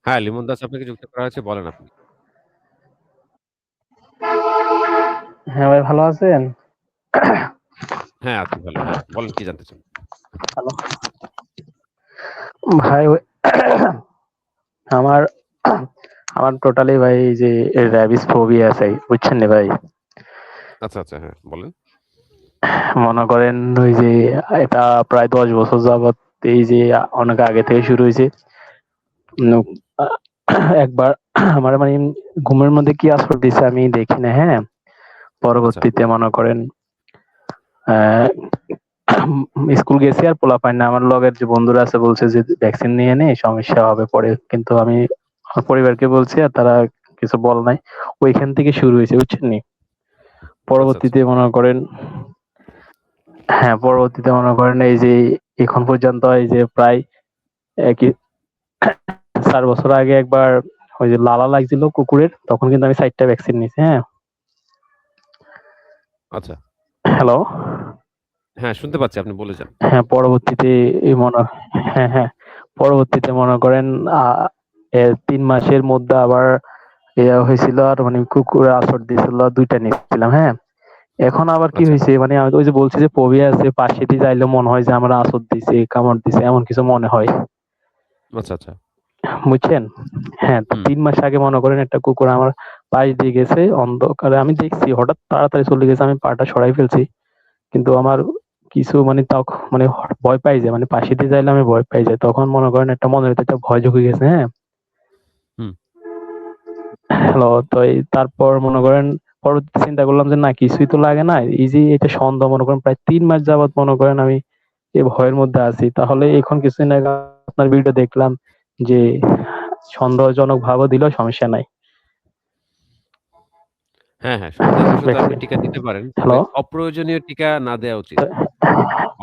হ্যাঁ, লিমন দাস আপনাকে যুক্ত করা হয়েছে। বলেন আপনি। হ্যাঁ ভাই, ভালো আছেন? হ্যাঁ, আছি ভালো। হ্যাঁ, বলেন কি জানতে চান? হ্যালো। ভাই আমার আমার টোটালি ভাই এই যে র্যাবিস ফোবিয়া আছে, বুঝছেন নি ভাই? আচ্ছা, আচ্ছা। হ্যাঁ, বলেন। মনে করেন ওই যে এটা প্রায় ১০ বছর যাবত এই যে অনেক আগে থেকে শুরু হয়েছে। উম, আ- একবার আমার মানে ঘুমের মধ্যে কি আসর দিছে আমি দেখি না, হ্যাঁ। আচ্ছা, পরবর্তীতে মনে করেন আহ স্কুল গেছি আর পোলাপাইন না, আমার লগের যে বন্ধুরা আছে বলছে যে ভ্যাকসিন নিয়ে নে, সমস্যা হবে পরে, কিন্তু আমি আমার পরিবারকে বলছি আর তারা কিছু বল নাই। ওইখান থেকে শুরু হয়েছে, বুঝছেন নি? আচ্ছা, আচ্ছা। পরবর্তীতে মনে করেন, হ্যাঁ পরবর্তীতে মনে করেন এই যে এখন পর্যন্ত এই যে প্রায় একই ৪ বছর আগে একবার ওই যে লালা লাগছিল কুকুরের, তখন কিন্তু আমি ৪টা ভ্যাকসিন নিয়েছি, হ্যাঁ। আচ্ছা। হ্যালো। হ্যাঁ, শুনতে পাচ্ছি। আপনি বলে যান। হ্যাঁ পরবর্তীতে এই মনে হ্যাঁ হ্যাঁ পরবর্তীতে মনে করেন এর ৩ মাসের মধ্যে আবার ইয়া হয়েছিল, আর মানে কুকুরে আছর দিয়েছিল, ২টা নিয়েছিলাম, হ্যাঁ। এখন আবার কি আচ্ছা, হয়েছে, মানে আমি তো ওই যে বলছি যে ফোবিয়া আছে, পাশে দিয়ে যাইলে মনে হয় যে আমার আছর দিছে, কামড় দিছে, এমন কিছু মনে হয়, আচ্ছা, আচ্ছা। বুঝছেন? হ্যাঁ, তো হুম। ৩ মাস আগে মনে করেন একটা কুকুর আমার পাশ দিয়ে গেছে অন্ধকারে, আমি দেখছি হঠাৎ তাড়াতাড়ি চলে গেছে, আমি পাটা সরাই ফেলছি, কিন্তু আমার কিছু মানে তখন মানে ভয় পাই যায়, মানে পাশে দিয়ে যাইলে আমি ভয় পাই যাই, তখন মনে করেন একটা মনের ভিতরে একটা ভয় ঢুকে গেছে, হ্যাঁ। হুম। হ্যালো, তো এই তারপর মনে করেন পরবর্তীতে চিন্তা করলাম যে না, কিছুই তো লাগে না, এই যে এটা সন্দেহ, মনে করেন প্রায় ৩ মাস যাবত মনে করেন আমি এই ভয়ের মধ্যে আছি, তাহলে এখন কিছুদিন আগে আপনার ভিডিও দেখলাম যে সন্দেহজনক ভাবও দিলেও সমস্যা নাই। হ্যাঁ, হ্যাঁ। সন্দেহবশত আপনি ভ্যাকসিন। টিকা দিতে পারেন। তবে হ্যালো। অপ্রয়োজনীয় টিকা না দেয়া উচিত। তো হ্যাঁ,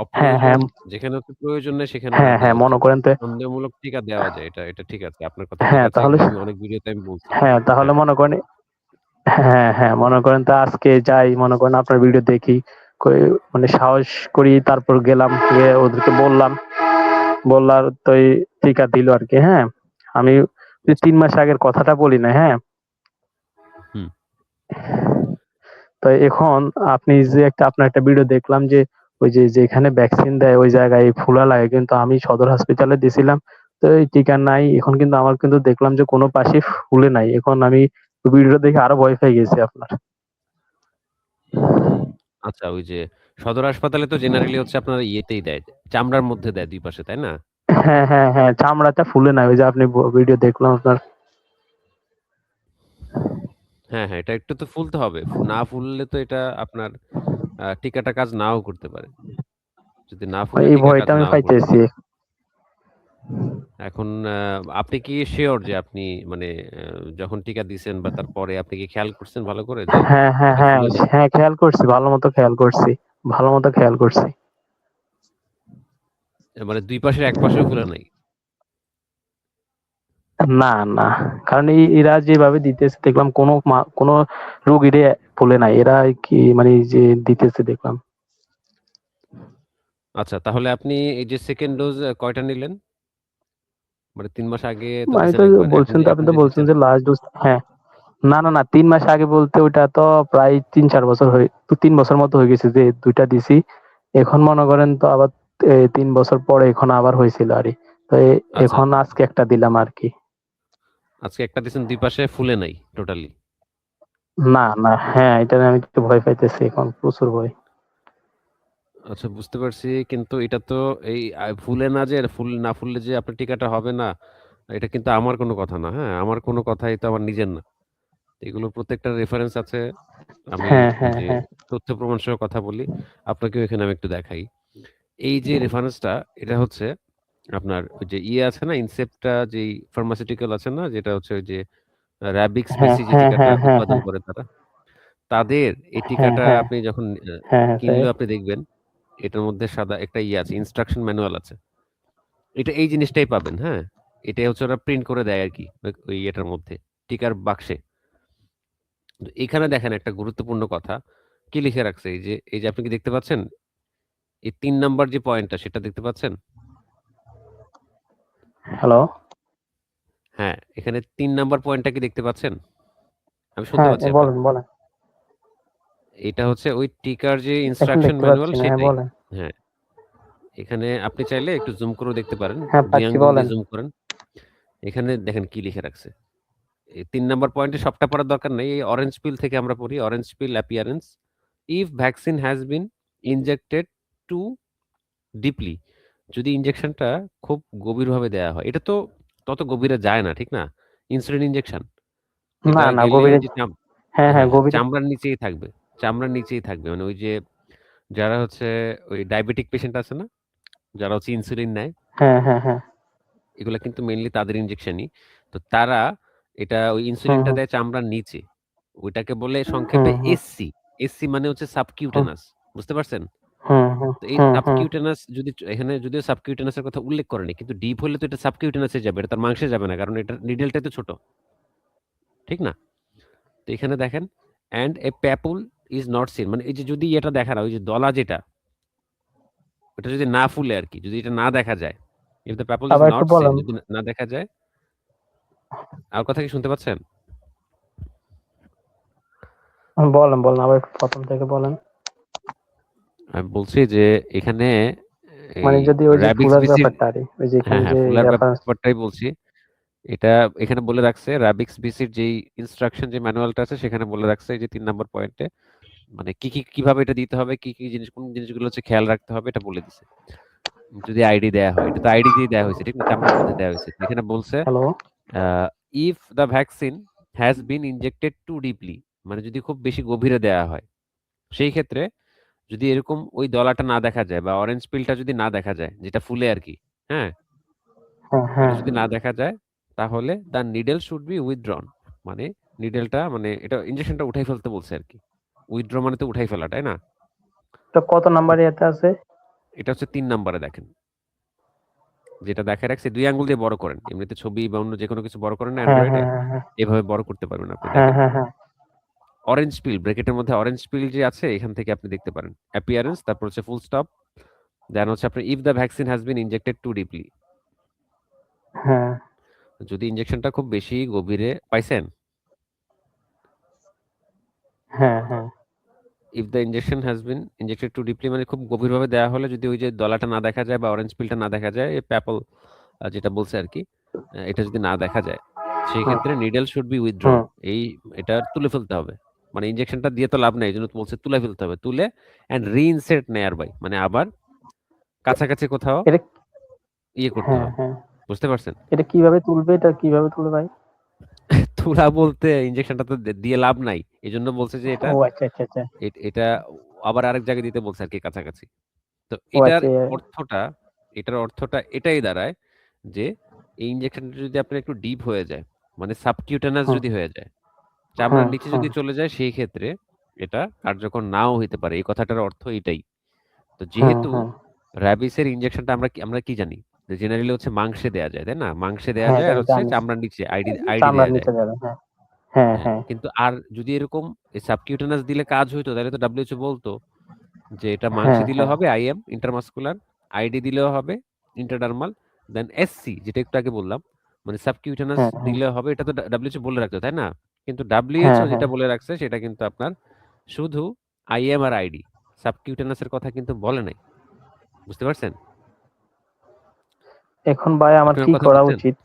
অপ্রয়োজন হ্যাঁ, যেখানে হচ্ছে প্রয়োজন নেই সেখানে না হ্যাঁ, দেয়া হ্যাঁ, মনে উচিত। করেন তো সন্দেহমূলক টিকা দেওয়া যায়। এটা ঠিক আছে। আপনার কথা ঠিক হ্যাঁ, আছে। তাহলে এগুলো আমি অনেক ভিডিওতে আমি বলছি। হ্যাঁ, তাহলে হ্যাঁ। মনে করেন হ্যাঁ, হ্যাঁ, মনে করেন তো আজকে যাই, মনে করেন আপনার ভিডিও দেখি, মানে সাহস করি, তারপর গেলাম, গিয়ে ওদেরকে বললাম, বললার তো এই টিকা দিল আরকি, হ্যাঁ। আমি যে আচ্ছা। ৩ মাস আগের কথাটা বলি না, হ্যাঁ। হুম। তো এখন আপনি যে আপনার একটা ভিডিও দেখলাম যে ওই যে যেখানে ভ্যাকসিন দেয় ওই জায়গায় ফুলা লাগে, কিন্তু আমি সদর হসপিটালে দিছিলাম, তো এই টিকা নাই এখন, কিন্তু আমার কিন্তু দেখলাম যে কোনো পাশে ফুলে নাই, এখন আমি ভিডিওটা দেখে আরো ভয় পেয়ে গেছি আপনার। আচ্ছা, ওই যে সদর হাসপাতালে তো জেনারেলি হচ্ছে আপনার ইয়েতেই দেয়। চামড়ার মধ্যে দেয় ২ পাশে, তাই না? হ্যাঁ হ্যাঁ হ্যাঁ, চামড়াটা ফুলে নাই, ওই যে আপনি ভিডিও দেখলাম আপনার। হ্যাঁ, হ্যাঁ। এটা একটু তো ফুলতে হবে। না ফুললে তো এটা আপনার টিকাটা কাজ নাও করতে পারে। যদি না ফুলে এই টিকা কাজ ভয়টা আমি নাও করতে পাইতেছি। পারে। এখন আপনি কি সিওর যে আপনি মানে যখন টিকা দিছেন বা তারপরে আপনি কি খেয়াল করছেন ভালো করে যে হ্যাঁ হ্যাঁ এটা হ্যাঁ ফুলে নাই? হ্যাঁ, খেয়াল করছি, ভালো মতো খেয়াল করছি, ভালো মতো খেয়াল করছি। মানে ২ পাশের ১ পাশেও ফুলে নাই? না না, কারণ এরা যেভাবে দিতেছে দেখলাম কোনো রুগীরে ফুলে নাই, এরা কি মানে যে দিতেছে দেখলাম। আচ্ছা, তাহলে আপনি এই যে 2nd ডোজ কয়টা নিলেন? মানে ৩ মাস আগে তো আমি দিছেন তো একবার। এখন বলছেন, তো আপনি এখন তো যে বলছেন দিচ্ছেন যে লাস্ট ডোজ, হ্যাঁ। না না না, ৩ মাস আগে বলতে ওইটা তো প্রায় ৩-৪ বছর হয়ে, তো ৩ বছর মতো হয়ে গেছে যে ২টা দিছি। এখন মনে করেন তো আবার ৩ বছর পরে এখন আবার হয়েছিল আরকি। তো আচ্ছা, এখন আজকে একটা দিলাম আরকি। আজকে একটা দিছেন ২ পাশে ফুলে নাই টোটালি। না না, হ্যাঁ, এটা নিয়ে আমি একটু ভয় পাইতেছি এখন, প্রচুর ভয়। আচ্ছা, বুঝতে পারছি। কিন্তু এটা তো এই ফুলে না যে না ফুললে যে আপনার টিকাটা হবে না, এটা কিন্তু আমার কোনো কথা না, হ্যাঁ? আমার কোনো কথাই তো আমার নিজের না। এগুলো প্রত্যেকটার রেফারেন্স আছে। আমি হ্যাঁ ওই হ্যাঁ যে হ্যাঁ তথ্য প্রমাণ সহ কথা বলি। আপনাকেও এখানে আমি একটু দেখাই। এই যে রেফারেন্সটা এটা হচ্ছে আপনার ওই যে ইয়ে আছে না ইনসেপ্টা যেই ফার্মাসিউটিক্যাল আছে না? যেটা হচ্ছে ওই যে র‍্যাবিক্স হ্যাঁ বেসি যে হ্যাঁ টিকাটা হ্যাঁ হ্যাঁ উৎপাদন হ্যাঁ করে তারা। তাদের এই হ্যাঁ টিকাটা হ্যাঁ আপনি যখন হ্যাঁ হ্যাঁ তাই। কিনলেও আপনি দেখবেন এটার মধ্যে সাদা একটা ইয়ে আছে, ইনস্ট্রাকশন ম্যানুয়াল আছে। এটা এই জিনিসটাই পাবেন, হ্যাঁ? এটাই হচ্ছে ওরা প্রিন্ট করে দেয় আরকি ওই ইয়েটার মধ্যে, টিকার বাক্সে। তো এখানে দেখেন একটা গুরুত্বপূর্ণ কথা। কি লিখে রাখছে? এই যে আপনি কি দেখতে পাচ্ছেন? এই ৩ নাম্বার যে পয়েন্টটা সেটা দেখতে পাচ্ছেন? হ্যালো। হ্যাঁ, এখানে ৩ নাম্বার পয়েন্টটা কি দেখতে পাচ্ছেন? আমি শুনতে হ্যাঁ, পাচ্ছি বলেন, আপনাকে। বলেন। এটা হচ্ছে ওই টিকার যে এখন ইনস্ট্রাকশন দেখতে ম্যানুয়াল পাচ্ছি না। হ্যাঁ, সেটাই। বলেন। হ্যাঁ, এখানে আপনি চাইলে একটু জুম করেও দেখতে পারেন। হ্যাঁ, ২ পাচ্ছি, আঙ্গুল বলেন। দিয়ে জুম করেন। এখানে দেখেন কি লিখে রাখছে। এই ৩ নাম্বার পয়েন্টে সবটা পড়ার দরকার নেই। এই অরেঞ্জ পিল থেকে আমরা পড়ি। Orange peel appearance. If vaccine has been injected too deeply, যদি ইনজেকশনটা খুব গভীরভাবে দেয়া হয়। এটা তো তত গভীরে যায় না, ঠিক না? Insulin injection. না, এটা না, গেলে গভীরে। ওই যে হ্যাঁ, হ্যাঁ, হ্যাঁ, হ্যাঁ, গভীরে। চামড়ার নিচেই থাকবে। চামড়ার নিচেই থাকবে। মানে ওই যে যারা হচ্ছে ওই ডায়াবেটিক পেশেন্ট আছে না? যারা হচ্ছে ইনসুলিন নেয়, হ্যাঁ, হ্যাঁ, হ্যাঁ। এগুলা কিন্তু মেইনলি তাদের ইনজেকশনই। তো তারা এটা ওই হুম, ইনসুলিনটা হুম, দেয় চামড়ার নিচে। ওইটাকে বলে হুম, সংক্ষেপে হুম, এসসি। এসসি মানে হচ্ছে হুম, সাবকিউটেনাস। বুঝতে পারছেন? হুম, হুম, তো এই হুম, হুম। সাবকিউটেনাস যদি এখানে যদিও সাবকিউটেনাস এর কথা উল্লেখ করেনি। কিন্তু ডিপ হলে তো এটা সাবকিউটেনাস এ যাবে। এটা তার মাংসে যাবে না। কারণ এটার নিডেলটাই তো ছোট। ঠিক না? তো এখানে দেখেন and a papule is not seen, মানে এই যে যদি এটা দেখা না, ওই যে দলা যেটা, ওটা যদি না ফুলে আরকি, যদি এটা না দেখা যায়। ইফ দ্যা প্যাপল ইস আবার একটু নট সিন, বলেন। যদি না দেখা যায়। আমার কথা কি শুনতে পাচ্ছেন? বলেন, বলেন। আবার একটু ১ম থেকে বলেন। আমি বলছি যে এখানে এই মানে যদি ওই যে র‍্যাবিক্স ফুলার বিসির, ব্যাপারটা আরে, ওই যে হ্যাঁ, এখানে হ্যাঁ, যে ফুলার রেফারেন্স। ব্যাপারটাই বলছি। এটা এখানে বলে রাখছে র‍্যাবিক্স বিসির যেই ইনস্ট্রাকশন যে ম্যানুয়ালটা আছে সেখানে বলে রাখছে এই যে ৩ নাম্বার পয়েন্টে মানে কিভাবে এটা দিতে হবে, কি জিনিস কোন জিনিসগুলো হচ্ছে খেয়াল রাখতে হবে এটা বলে দিছে। যদি আইডি দেয়া হয়। এটা তো আইডি দিয়ে দেয়া হইছে, ঠিক না? চামড়ার মধ্যে দেয়া হইছে। এখানে বলছে hello? Uh if the vaccine has been injected too deeply, মানে যদি খুব বেশি গভীরে দেয়া হয়। সেই ক্ষেত্রে যদি এরকম ওই দলাটা না দেখা যায় বা অরেঞ্জ পিলটা যদি না দেখা যায়, যেটা ফুলে আরকি, হ্যাঁ? হ্যাঁ, ওইটা হ্যাঁ। যদি না দেখা যায় তাহলে the needle should be withdrawn. মানে নিডলটা মানে এটা ইনজেকশনটা উঠাই ফেলতে বলছে আরকি। উইথড্র মানে তো উঠাই ফেলা, তাই না? এটা কত তো নাম্বার ইয়েতে আছে? এটা হচ্ছে ৩ নাম্বারে দেখেন। যেটা দেখায় রাখছে ২ আঙ্গুল দিয়ে বড় করেন। এমনিতে ছবি বা অন্য যেকোনো কিছু বড় করেন না হ্যাঁ, অ্যান্ড্রয়েডে? হ্যাঁ, হ্যাঁ, হ্যাঁ। এভাবে বড় করতে পারবেন আপনি হ্যাঁ, দেখেন। হ্যাঁ, হ্যাঁ। অরেঞ্জ পিল ব্র্যাকেটের মধ্যে অরেঞ্জ পিল যে আছে এখান থেকে আপনি দেখতে পারেন। অ্যাপিয়ারেন্স তারপর হচ্ছে ফুল স্টপ। দেন হচ্ছে আপনার if the vaccine has been injected too deeply. হ্যাঁ, যদি ইনজেকশনটা খুব বেশি গভীরে পাইছেন? হ্যাঁ, হ্যাঁ। If the injection has been injected too deeply মানে খুব গভীরভাবে দেয়া হলে যদি ওই যে দলাটা না দেখা যায় বা অরেঞ্জ পিলটা না দেখা যায়, এই প্যাপল যেটা বলছে আরকি, এটা যদি না দেখা যায়, সেই হুম, ক্ষেত্রে নিডল শুড বি উইথড্রন। হুম। এই এটা তুলে ফেলতে হবে। মানে ইনজেকশনটা দিয়ে তো লাভ নাই। এজন্য তো বলছে তুলে ফেলতে হবে। তুলে অ্যান্ড রি-ইনসেট নেয়ার বাই, মানে আবার কাছাকাছি কোথাও এটা। ইয়ে করতে হ্যাঁ, হবে। হ্যাঁ। বুঝতে পারছেন? এটা কিভাবে তুলবে? এটা কিভাবে তুলবে ভাই? তুলা বলতে ইনজেকশনটা তো দিয়ে লাভ নাই। এজন্য বলছে যে এটা ও আচ্ছা, আচ্ছা, আচ্ছা। এটা আবার আরেক জায়গায় দিতে বলছে আরকি কাছাকাছি। তো ও আচ্ছা। অর্থটা এটার অর্থটা এটাই দাঁড়ায় যে এই ইনজেকশনটা যদি আপনার একটু ডিপ হয়ে যায়, মানে সাবকিউটেনাস হুম, যদি হয়ে যায়, চামড়ার হুম, নিচে হুম, যদি চলে যায় সেই ক্ষেত্রে এটা কার্যকর নাও হইতে পারে। এই কথাটার অর্থ এটাই। তো হুম, যেহেতু হুম। র‍্যাবিসের ইনজেকশনটা আমরা কি জানি? যে জেনারেলি হচ্ছে মাংসে দেয়া যায়, তাই না? মাংসে দেয়া হ্যাঁ, যায় এটা আর হচ্ছে জানি। চামড়ার নিচে আইডি চামড়ার দেয়া যায়। নিচে যাবে। হ্যাঁ, হ্যাঁ, হ্যাঁ, হ্যাঁ, কিন্তু আর যদি এরকম সাবকিউটেনাস দিলে কাজ হইতো তাহলে তো WHO বলতো যে এটা মাংসে হ্যাঁ, দিলেও হ্যাঁ, হবে আইএম ইন্ট্রামাসকুলার, আইডি দিলেও হবে ইন্ট্রাডার্মাল, দেন এসসি যেটা একটু আগে বললাম, মানে সাবকিউটেনাস হ্যাঁ, হ্যাঁ, দিলেও হবে। এটা তো WHO বলে রাখতো, তাই না? কিন্তু হ্যাঁ, WHO হ্যাঁ। যেটা বলে রাখছে সেটা কিন্তু আপনার শুধু আইএম আর আইডি, সাবকিউটেনাস এর কথা কিন্তু বলে নাই। বুঝতে পারছেন? এখন ভাই আমার আপনি কি আমার কথা করা বুঝছেন? উচিত?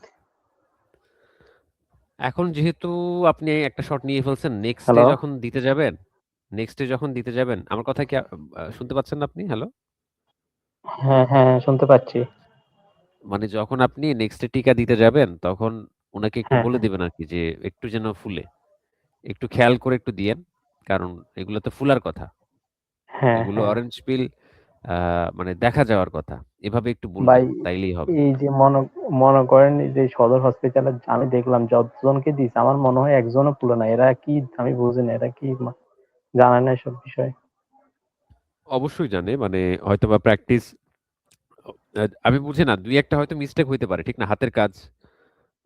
এখন যেহেতু আপনি একটা শট নিয়ে ফেলছেন, হ্যালো? নেক্সট এ যখন দিতে যাবেন, আমার কথা কি শুনতে পাচ্ছেন না আপনি? হ্যালো? হ্যাঁ, হ্যাঁ, হ্যাঁ, শুনতে পাচ্ছি। মানে যখন আপনি নেক্সট এ টিকা দিতে যাবেন, তখন উনাকে একটু হ্যাঁ, বলে হ্যাঁ, দিবেন আরকি যে একটু যেন ফুলে। একটু খেয়াল করে একটু দিয়েন। কারণ এগুলো তো ফুলার কথা। হ্যাঁ, এগুলো হ্যাঁ। অরেঞ্জ পিল আ মানে দেখা যাওয়ার কথা। এভাবে একটু ভাই, বলবেন, তাইলেই হবে। এই যে মনে করেন এই যে সদর হসপিটালে আমি দেখলাম যতজনকে দিছে আমার মনে হয় একজনও তুলে নাই। এরা কি, আমি বুঝি না এরা কি জানে না এসব বিষয়। অবশ্যই জানে মানে হয়তোবা প্র্যাকটিস আমি বুঝি না ২-১ টা হয়তো মিস্টেক হইতে পারে। ঠিক না? হাতের কাজ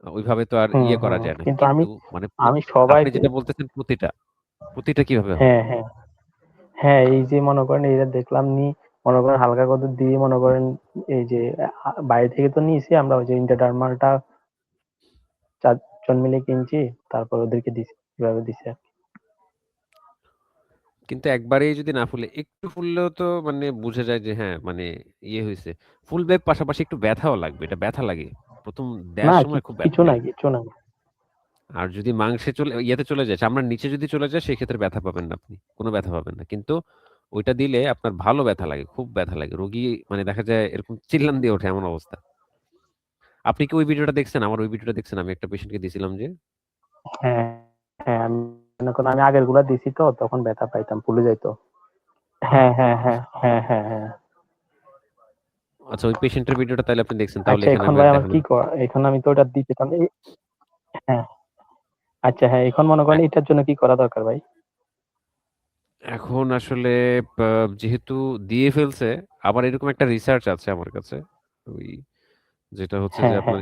ওইভাবে তো আর হুম, ইয়ে করা হুম। যায় না। কিন্তু আমি কিন্তু মানে আমি আপনি সবাইকে। যেটা বলতেছেন প্রতিটা কিভাবে হবে? হ্যাঁ, হ্যাঁ, হ্যাঁ, এই যে মনে করেন এরা দেখলাম মনে করেন হালকা করে দিয়ে মনে করেন এই যে বাইরে থেকে তো নিয়েছি আমরা ওই যে ইন্টারডার্মালটা চারজন মিলে কিনছি, তারপর ওদেরকে দিছি, এভাবে দিছি আর কি। কিন্তু একবারেই যদি না ফুলে, একটু ফুললেও তো মানে বুঝা যায় যে হ্যাঁ মানে ইয়ে হয়েছে। ফুলবে, পাশাপাশি একটু ব্যথাও লাগবে, এটা ব্যথা লাগে প্রথম না দেওয়ার সময়, খুব ব্যথা কিছু নাই, লাগে। কিছু নাই। আর যদি মাংসে চলে, ইয়েতে চলে যায়, চামড়ার নিচে যদি চলে যায়, সেই ক্ষেত্রে ব্যথা পাবেন না, আপনি কোনো ব্যথা পাবেন না। কিন্তু ওইটা দিলে আপনার ভালো ব্যথা লাগে, খুব ব্যথা লাগে, রোগী মানে দেখা যায় এরকম চিল্লান দিয়ে ওঠে, এমন অবস্থা। আপনি কি ওই ভিডিওটা দেখছেন? আমার ওই ভিডিওটা দেখছেন? আমি একটা পেশেন্টকে দিছিলাম যে। হ্যাঁ, হ্যাঁ, আমি মনে করেন আমি আগের গুলা দিছি তো তখন ব্যথা পাইতাম, ফুলে যাইতো। হ্যাঁ, হ্যাঁ, হ্যাঁ, হ্যাঁ, হ্যাঁ, হ্যাঁ। আচ্ছা, ওই পেশেন্টের ভিডিওটা তাহলে আপনি দেখছেন, তাহলে আচ্ছা এখানে এখন আমি ভাই আর আমার দেখানো। কি করা, এখন আমি তো ওটা দিতে চান হ্যাঁ। আচ্ছা হ্যাঁ, এখন মনে করেন এটার জন্য কি করা দরকার ভাই? এখন আসলে যেহেতু দিয়ে ফেলছে, আবার এরকম একটা রিসার্চ আছে আমার কাছে, ওই যেটা হচ্ছে যে হ্যাঁ, হ্যাঁ। আপনার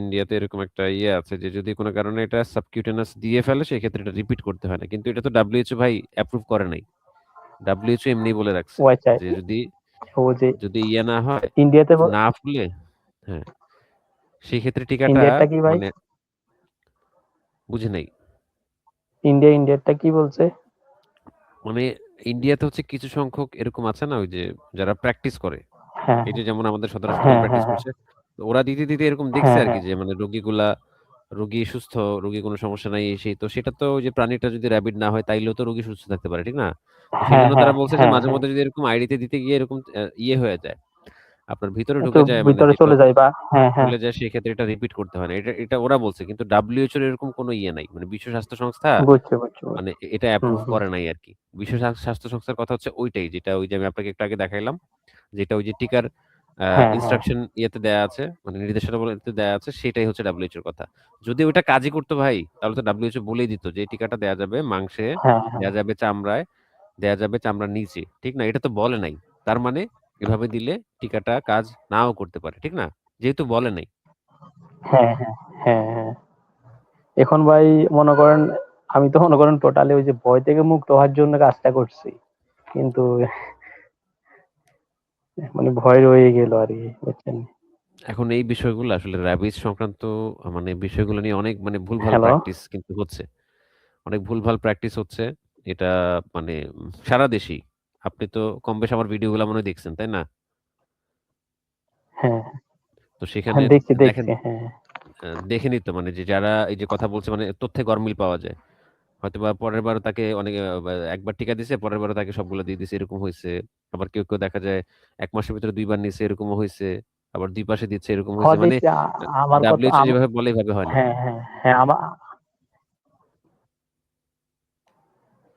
ইন্ডিয়াতে এরকম একটা ইয়ে আছে যে যদি কোনো কারণে এটা সাবকিউটেনাস দিয়ে ফেলে, সেক্ষেত্রে এটা রিপিট করতে হয় না। কিন্তু এটা তো ডাব্লিউএইচও ভাই অ্যাপ্রুভ করে নাই। ডাব্লিউএইচও এমনি বলে রাখছে ও আচ্ছা, যে যদি ও যে যদি ইয়ে না হয়, ইন্ডিয়াতে না ফুলে, হ্যাঁ, সেই ক্ষেত্রে টিকাটা ইন্ডিয়ারটা কি ভাই? মানে বুঝে নাই। ইন্ডিয়ারটা কি বলছে? মানে ইন্ডিয়াতে হচ্ছে কিছু সংখ্যক এরকম আছে না, ওই যে যারা প্র্যাকটিস করে, হ্যাঁ, এই যে যেমন আমাদের সদর হাসপাতালে হ্যাঁ, হ্যাঁ, প্র্যাকটিস হ্যাঁ, করছে, তো ওরা দিতে দিতে এরকম দেখছে হ্যাঁ, আর কি হ্যাঁ, যে মানে রোগী সুস্থ, রোগী কোনো সমস্যা নাই, সেই তো সেটা তো ওই যে প্রাণীটা যদি র্যাবিড না হয় তাইলেও তো রোগী সুস্থ থাকতে পারে, ঠিক না? তো সেই হ্যাঁ, জন্য হ্যাঁ, তারা বলছে যে হ্যাঁ, মাঝে হ্যাঁ। মধ্যে যদি এরকম আইডিতে দিতে গিয়ে এরকম ইয়ে হয়ে যায়, আপনার ভিতরে একটু ঢুকে যায়, মানে ভিতরে যেটা চলে যাই বা হ্যাঁ, হ্যাঁ। চলে যায়, সেই ক্ষেত্রে এটা রিপিট করতে হয় না। এটা এটা ওরা বলছে, কিন্তু ডাব্লিউএইচও এর এরকম কোনো ইয়ে নাই, মানে বিশ্ব স্বাস্থ্য সংস্থা বুঝছি, বুঝছি, মানে বুঝছি। এটা হুম, অ্যাপ্রুভ হুম। করে নাই আরকি। বিশ্ব স্বাস্থ্য সংস্থার কথা হচ্ছে ওইটাই, যেটা ওই যে আমি আপনাকে একটু আগে দেখাইলাম, যেটা ওই যে টিকার হ্যাঁ, হ্যাঁ, ইনস্ট্রাকশন ইয়েতে দেয়া আছে, মানে নির্দেশনাবলীতে দেয়া আছে, সেটাই হচ্ছে ডাব্লিউএইচও এর কথা। যদি ওইটা কাজই করতো ভাই, তাহলে তো ডাব্লিউএইচও বলেই দিত যে এই টিকাটা দেয়া যাবে মাংসে, হ্যাঁ, হ্যাঁ, দেয়া যাবে চামড়ায়, দেয়া যাবে চামড়ার নিচে। ঠিক না? এটা তো বলে নাই। তার মানে এভাবে দিলে টিকাটা কাজ নাও করতে পারে। ঠিক না? যেহেতু বলে নাই। হ্যাঁ, হ্যাঁ, হ্যাঁ, হ্যাঁ। এখন ভাই মনে করেন আমি তো মনে করেন টোটালি ওই যে ভয় থেকে মুক্ত হওয়ার জন্য কাজটা করছি। কিন্তু মানে ভয় রয়ে গেল আরকি, বুঝছেন? এখন এই বিষয়গুলো আসলে র‍্যাবিস সংক্রান্ত মানে বিষয়গুলো নিয়ে অনেক মানে ভুলভাল হ্যালো? প্র্যাকটিস কিন্তু হচ্ছে। অনেক ভুলভাল প্র্যাকটিস হচ্ছে। এটা মানে সারা দেশেই। আপনি তো কম বেশ আমার ভিডিওগুলো মনে হয় দেখছেন, তাই না? হ্যাঁ, তো সেখানে হ্যাঁ, দেখছি, দেখেন, দেখছি। হ্যাঁ, দেখেনই তো মানে যে যারা এই যে কথা বলছে, মানে তথ্যে গরমিল পাওয়া যায়। হয়তোবা পরের বারও তাকে অনেকে একবার টিকা দিছে, পরের বারও তাকে সবগুলা দিয়ে দিছে, এরকম হইছে। আবার কেউ দেখা যায় ১ মাসের ভিতরে ২ বার নিছে, এরকমও হইছে। আবার ২ পাশে দিচ্ছে, এরকম হইছে। মানে দেখছি আমার কথা WHO যেভাবে বলে এভাবে হয় না। হ্যাঁ, হ্যাঁ, হ্যাঁ,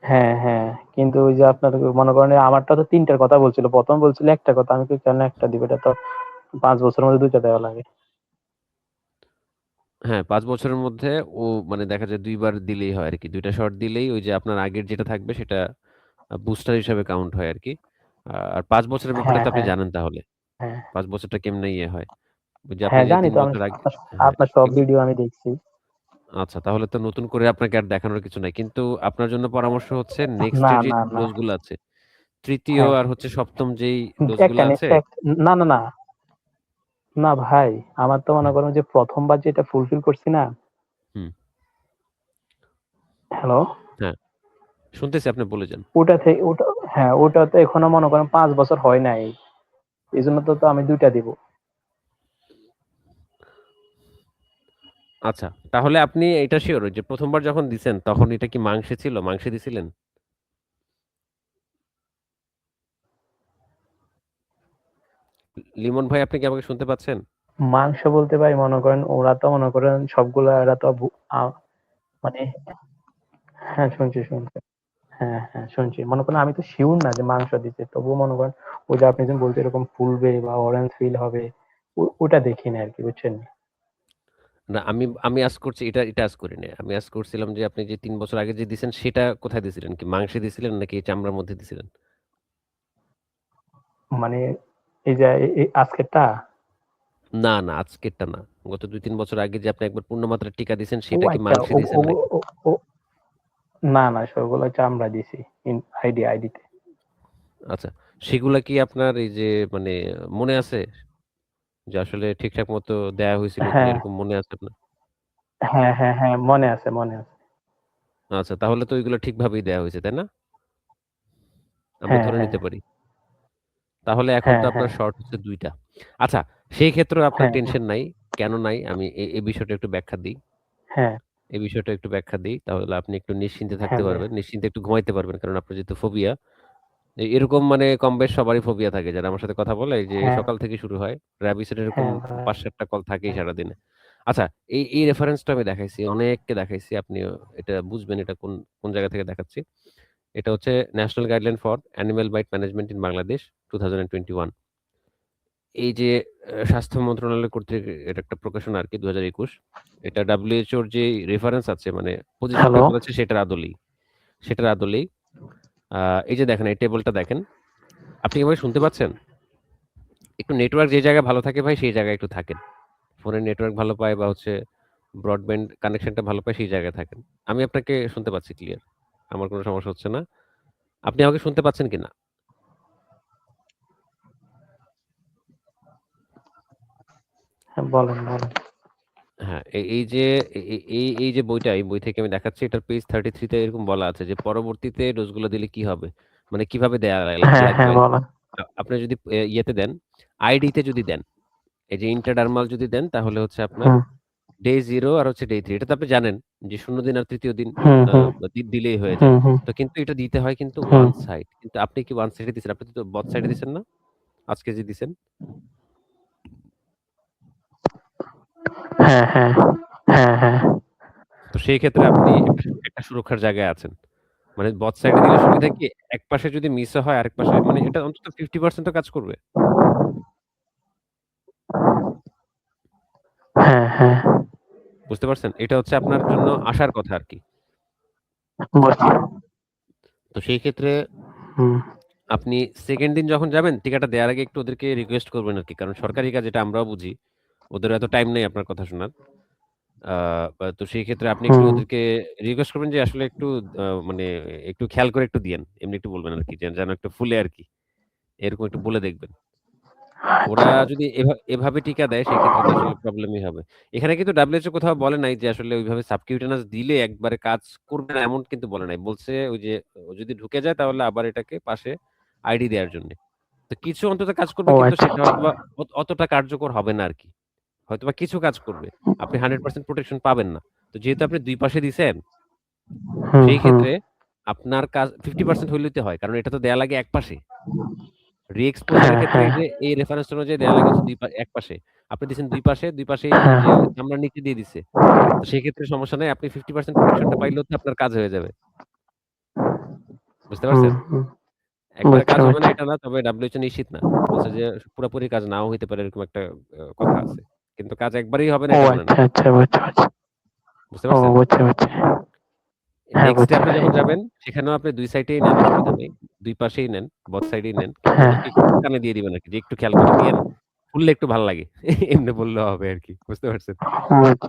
হ্যাঁ, হ্যাঁ। কিন্তু ওই যে আপনার মনে করেন আমারটা তো ৩ টার কথা বলছিল। ১ম বলছিল ১ টা কথা। আমি কই কেন ১ টা দিবে? এটা তো ৫ বছরের মধ্যে ২ টা দেওয়া লাগে। হ্যাঁ, ৫ বছরের মধ্যে ও মানে দেখা যায় ২ বার দিলেই হয় আরকি। ২ টা শট দিলেই ওই যে আপনার আগের যেটা থাকবে সেটা বুস্টার হিসাবে কাউন্ট হয় আরকি। আর ৫ বছরের ব্যাপারটা হ্যাঁ, তো আপনি হ্যাঁ, জানেন তাহলে। হ্যাঁ। ৫ বছরটা কেমনে ইয়ে হয়। ওই যে আপনি হ্যাঁ, যে জানি ৩ তো আমি, বছর আগে, হ্যাঁ, আপনার সব কি ভিডিও আমি দেখছি। আচ্ছা, তাহলে তো নতুন করে আপনাকে আর দেখানোর কিছু নাই। কিন্তু আপনার জন্য পরামর্শ হচ্ছে নেক্সট না, এর যে না, না। ডোজগুলো আছে, ৩য় হ্যাঁ। আর হচ্ছে ৭ম যেই একটা ডোজগুলো নে আছে। এক না, না, না। না ভাই, আমার তো মনে হুম, করেন যে ১ম বার যেটা ফুলফিল করছি না? হুম, হ্যালো? হ্যাঁ, শুনতেছি, আপনি বলে যান। ওটা থেকে ওটা হ্যাঁ, ওটা তো এখনো মনে করেন ৫ বছর হয় নাই। এজন্য তো আমি ২ টা দিব। আচ্ছা, তাহলে আপনি এটা সিওর যে ১ম বার যখন দিছেন তখন এটা কি মাংসে ছিল? মাংসে দিছিলেন? লিমন ভাই, আপনি কি আমাকে শুনতে পাচ্ছেন? মাংস বলতে ভাই মনে করেন ওরা তো মনে করেন সবগুলা এরা তো আ মানে হ্যাঁ, শুনছি, শুনছি। হ্যাঁ, হ্যাঁ, শুনছি। মনে করেন আমি তো সিউর না যে মাংস দিছে। তবুও মনে করেন ওই যে আপনি যেমন বলছেন এরকম ফুলবে বা অরেঞ্জ ফিল হবে, ওটা দেখি না আরকি, বুঝছেন? না, আমি আমি আঁচ করছি, এটা আঁচ করি নাই। আমি আঁচ করছিলাম যে আপনি যে ৩ বছর আগে যে দিছেন সেটা কোথায় দিছিলেন? কি মাংসে দিছিলেন নাকি চামড়ার মধ্যে দিছিলেন? মানে এই যে আজকেরটা? না, না, আজকেরটা না। গত ২-৩ বছর আগে যে আপনি একবার পূর্ণ মাত্রার টিকা দিছেন ও সেটা কি আচ্ছা, মাংসে ও দিছেন ও নাকি? ও ও না, না, সবগুলো চামড়া দিছি। আইডিতে। আচ্ছা। সেগুলা কি আপনার এই যে মানে মনে আছে? যে আসলে ঠিকঠাক মতো দেয়া হইছিল কিনা, হ্যাঁ, এরকম মনে আছে আপনার? হ্যাঁ, মনে আছে। আচ্ছা, তাহলে তো ওইগুলো ঠিকভাবেই দেয়া হয়েছে, তাই না? আমরা হ্যাঁ, ধরে হ্যাঁ, নিতে পারি। তাহলে এখন তো হ্যাঁ, আপনার হ্যাঁ, শর্ট হচ্ছে ২ টা। আচ্ছা, সেই ক্ষেত্রেও আপনার হ্যাঁ, টেনশন নাই। কেন নাই? আমি এই বিষয়টা একটু ব্যাখ্যা দিই। হ্যাঁ, এই বিষয়টা একটু ব্যাখ্যা দিই। তাহলে আপনি একটু নিশ্চিন্তে থাকতে হ্যাঁ ভাই। পারবেন। নিশ্চিন্তে একটু ঘুমাইতে পারবেন। কারণ আপনার যেহেতু ফোবিয়া, এরকম মানে কমবেশ সবারই ফোবিয়া থাকে। যারা আমার সাথে কথা বলে এই যে হ্যাঁ, সকাল থেকে শুরু হয়। র‍্যাবিসের এরকম হ্যাঁ ভাই। ৫-৭ টা কল থাকেই সারাদিনে। আচ্ছা, এই রেফারেন্সটা আমি দেখাইছি। অনেককে দেখাইছি। আপনিও এটা বুঝবেন এটা কোন জায়গা থেকে দেখাচ্ছি। এটা হচ্ছে national guideline for animal byte management in Bangladesh 2021। এই যে স্বাস্থ্য মন্ত্রণালয় কর্তৃক এটা একটা প্রকাশনা আরকি ২০২১। এটা WHO র যে রেফারেন্স আছে মানে পজিশন হ্যালো? পেপার আছে সেটার আদলেই আ এই যে দেখেন এই টেবলটা দেখেন। আপনি কি আমাকে শুনতে পাচ্ছেন? একটু নেটওয়ার্ক যে জায়গায় ভালো থাকে ভাই সেই জায়গায় একটু থাকেন। ফোনের নেটওয়ার্ক ভালো পায় বা হচ্ছে ব্রডব্যান্ড কানেকশনটা ভালো পায় সেই জায়গায় থাকেন। আমি আপনাকে শুনতে পাচ্ছি ক্লিয়ার। আমার কোনো সমস্যা হচ্ছে না। আপনি আমাকে শুনতে পাচ্ছেন কিনা? হ্যাঁ, বলেন। হ্যাঁ, এই যে এই যে বইটা, এই বই থেকে আমি দেখাচ্ছি এটার পেজ 33 তে এরকম বলা আছে যে পরবর্তীতে ডোজগুলো দিলে কি হবে? মানে কিভাবে দেয়া হ্যাঁ, লাগবে। বলেন। আপনি যদি ইয়েতে দেন, আইডি তে যদি দেন, এই যে ইন্ট্রাডার্মাল যদি দেন তাহলে হচ্ছে আপনার হুম, ডে 0 আর হচ্ছে ডে 3 এটা তো আপনি জানেন যে ০ দিন আর ৩য় দিন হুম, আ হুম, দিলেই হয়ে যায়। হুম, হুম, তো কিন্তু এটা দিতে হয় কিন্তু হুম। One side. কিন্তু আপনি কি ওয়ান সাইড এ দিছেন? আপনি তো বথ সাইড এ দিছেন না? আজকে যে দিছেন? হ্যাঁ। হ্যাঁ। তো সেই ক্ষেত্রে আপনি একটা সুরক্ষার জায়গায় আছেন। মানে বথ সাইড এ দিলে সুবিধা কি? এক পাশে যদি মিসও হয় আরেক পাশে মানে এটা অন্তত 50% তো কাজ করবে। হ্যাঁ। বুঝতে পারছেন? এটা হচ্ছে আপনার জন্য আশার কথা আরকি। বুঝছি। তো সেই ক্ষেত্রে হুম, আপনি 2nd দিন যখন যাবেন টিকাটা দেওয়ার আগে একটু ওদেরকে রিকোয়েস্ট করবেন আরকি। কারণ সরকারি কাজ এটা আমরাও বুঝি। ওদেরও এত টাইম নেই আপনার কথা শোনার। আ তো সেই ক্ষেত্রে আপনি একটু হুম। ওদেরকে রিকোয়েস্ট করবেন যে আসলে একটু মানে একটু খেয়াল করে একটু দিয়েন। এমনি একটু বলবেন আরকি যেন একটু ফুলে আরকি। এরকম একটু বলে দেখবেন। ওরা আচ্ছা। যদি এভাবে টিকা দেয় সেক্ষেত্রে তো আসলে প্রবলেমই হবে। এখানে কিন্তু WHO কোথাও বলে নাই যে আসলে ওইভাবে সাবকিউটেনাস দিলে একবারে কাজ করবে না এমন কিন্তু বলে নাই। বলছে ওই যে ও যদি ঢুকে যায় তাহলে আবার এটাকে পাশে আইডি দেয়ার জন্যে। তো কিছু অন্তত কাজ করবে ও কিন্তু আচ্ছা, সেটা আচ্ছা। হয়তোবা অতটা কার্যকর হবে না আরকি। হয়তোবা কিছু কাজ করবে। আপনি 100% প্রোটেকশন পাবেন না। তো যেহেতু আপনি ২ পাশে দিছেন, হুম, সেই হুম। ক্ষেত্রে আপনার কাজ 50% হইলেই তো হয়। কারণ এটা তো দেয়া লাগে এক পাশে। রি-এক্সপোজার এর ক্ষেত্রে হ্যাঁ। এই রেফারেন্স অনুযায়ী দেয়া লাগে হচ্ছে এক পাশে। আপনি দিছেন ২ পাশেই ওই হ্যাঁ, যে হ্যাঁ। চামড়ার নিচে দিয়ে দিছে। তো সেক্ষেত্রে সমস্যা নাই। আপনি 50% প্রোটেকশন টা পাইলেও তো আপনার কাজ হয়ে যাবে। বুঝতে হুম, পারছেন? হুম। একবারে বুঝছি, কাজ হবে না বুঝছি। এটা না। তবে WHO নিশ্চিত না। বলছে যে পুরাপুরি কাজ নাও হইতে পারে এরকম একটা কথা আছে। কিন্তু কাজ একবারেই হবে না ও এটা মানে না। আচ্ছা, বুঝছি। বুঝতে ও পারছেন? বুঝছি। হ্যাঁ, নেক্সট ডে বুঝছি আপনি ভাই। যখন যাবেন সেখানেও আপনি ২ সাইডেই নেন, অসুবিধা নেই। ২ পাশেই নেন, বোথ সাইডেই নেন। কিন্তু হ্যাঁ। ওদেরকে একটু কানে দিয়ে দিবেন আরকি যে একটু খেয়াল করে দিয়েন। শুনলে একটু ভাল লাগে। এমনি বললেও হবে আরকি। বুঝতে পারছেন? বুঝছি।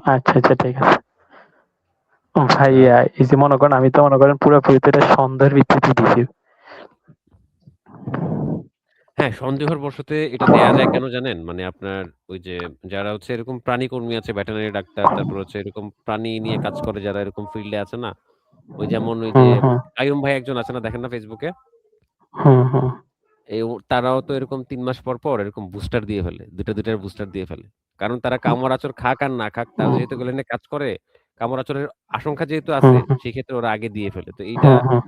আচ্ছা, ঠিক আছে। আ ভাইয়া এই যে মনে করেন আমি তো মনে করেন পুরোপুরি তো এটা সন্দেহের ভিত্তিতে দিছি। হ্যাঁ, সন্দেহের বশতে এটা দেয়া যায় কেন জানেন? মানে আপনার ওই যে যারা হচ্ছে এরকম প্রাণী কর্মী আছে, ভেটেরিনারি ডাক্তার, তারপর হচ্ছে এরকম প্রাণী নিয়ে কাজ করে যারা এরকম ফিল্ডে আছে না? ওই যেমন ওই যে হুম। কাইয়ুম ভাই একজন আছে না দেখেন না ফেসবুকে? হুম। তারাও তো এরকম ৩ মাস পর এরকম বুস্টার দিয়ে ফেলে। ২ টার বুস্টার দিয়ে ফেলে। কারণ তারা কামড়-আঁচড় খাক আর না খাক, তারা হুম, যেহেতু এগুলো নিয়ে কাজ করে, কামড়-আঁচড়ের আশঙ্কা যেহেতু হুম, আছে, হুম, সেক্ষেত্রে ওরা আগে দিয়ে ফেলে। তো এইটা হুম,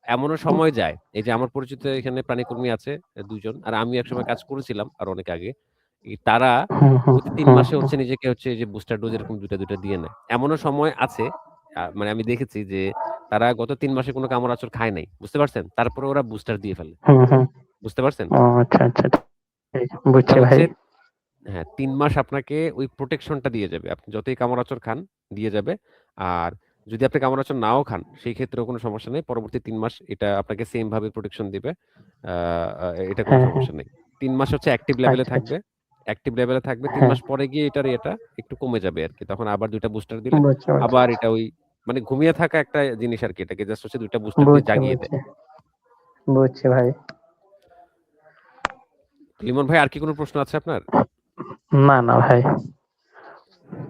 এমনও সময় যায়, এই যে আমার পরিচিত এখানে প্রাণীকর্মী আছে ২ জন। আর আমি একসময় কাজ করেছিলাম আরো অনেক আগে। তারা প্রতি ৩ মাসে হুম। হচ্ছে নিজেকে হচ্ছে এই যে বুস্টার ডোজ এরকম ২ টা দিয়ে নেয়। এমনও সময় আছে মানে আমি দেখেছি যে তারা গত ৩ মাসে কোন কামড়-আঁচড় খায় নাই। বুঝতে পারছেন? তারপরে ওরা বুস্টার দিয়ে ফেলে। হুম। বুঝতে পারছেন? ও আচ্ছা। ঠিক এটা বুঝছি ভাই। হচ্ছে হ্যাঁ, ৩ মাস আপনাকে ওই প্রোটেকশনটা দিয়ে যাবে। আপনি যতই কামড়-আঁচড় খান, দিয়ে যাবে। আর যদি আপনি কামড়-আঁচড় নাও খান, সেই ক্ষেত্রেও কোনো সমস্যা নেই। পরবর্তী ৩ মাস এটা আপনাকে সেম ভাবে প্রোটেকশন দিবে। আ আ এটা কোনো হ্যাঁ। সমস্যা নেই। ৩ মাস হচ্ছে অ্যাক্টিভ লেভেলে আচ্ছা। থাকবে। অ্যাক্টিভ লেভেলে থাকবে। ৩ হ্যাঁ। মাস পরে গিয়ে এটার ইয়েটা একটু কমে যাবে আরকি। তখন আবার ২ টা বুস্টার দিলে বুঝছি। আবার এটা ওই মানে ঘুমিয়ে থাকা একটা জিনিস আরকি। এটাকে জাস্ট হচ্ছে ২ টা বুস্টার দিয়ে জাগিয়ে দেয়। বুঝছি ভাই। লিমন ভাই আর কি কোনো প্রশ্ন আছে আপনার? না ভাই।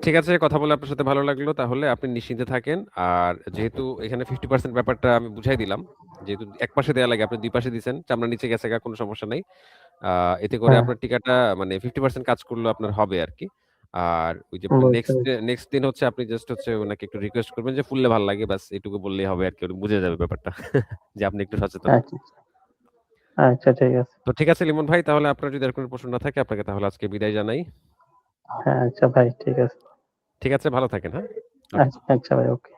ঠিক আছে, কথা বলে আপনার সাথে ভালো লাগলো। তাহলে আপনি নিশ্চিন্তে থাকেন। আর যেহেতু এখানে 50% ব্যাপারটা আমি বুঝাই দিলাম। যেহেতু এক পাশে দেয়া লাগে, আপনি ২ পাশে দিছেন। চামড়া নিচে গেছে গা, কোনো সমস্যা নাই। আ এতে করে হ্যাঁ, আপনার টিকাটা মানে 50% কাজ করলেও আপনার হবে আরকি। আর ওই যে বুঝতে নেক্সট পেরেছি। নেক্সট দিন হচ্ছে আপনি জাস্ট হচ্ছে উনাকে একটু রিকোয়েস্ট করবেন যে ফুললে ভাল লাগে। ব্যাস এটুকু বললেই হবে আরকি। উনি বুঝে যাবে ব্যাপারটা। যে আপনি একটু সচেতন। আচ্ছা, আচ্ছা ঠিক আছে। তো ঠিক আছে লিমন ভাই, তাহলে আপনার যদি আর কোনো প্রশ্ন না থাকে আপনাকে তাহলে আজকে বিদায় জানাই। হ্যাঁ, আচ্ছা ভাই ঠিক আছে। ঠিক আছে, ভালো থাকেন, হ্যাঁ? ওকে। আচ্ছা, আচ্ছা ভাই ওকে।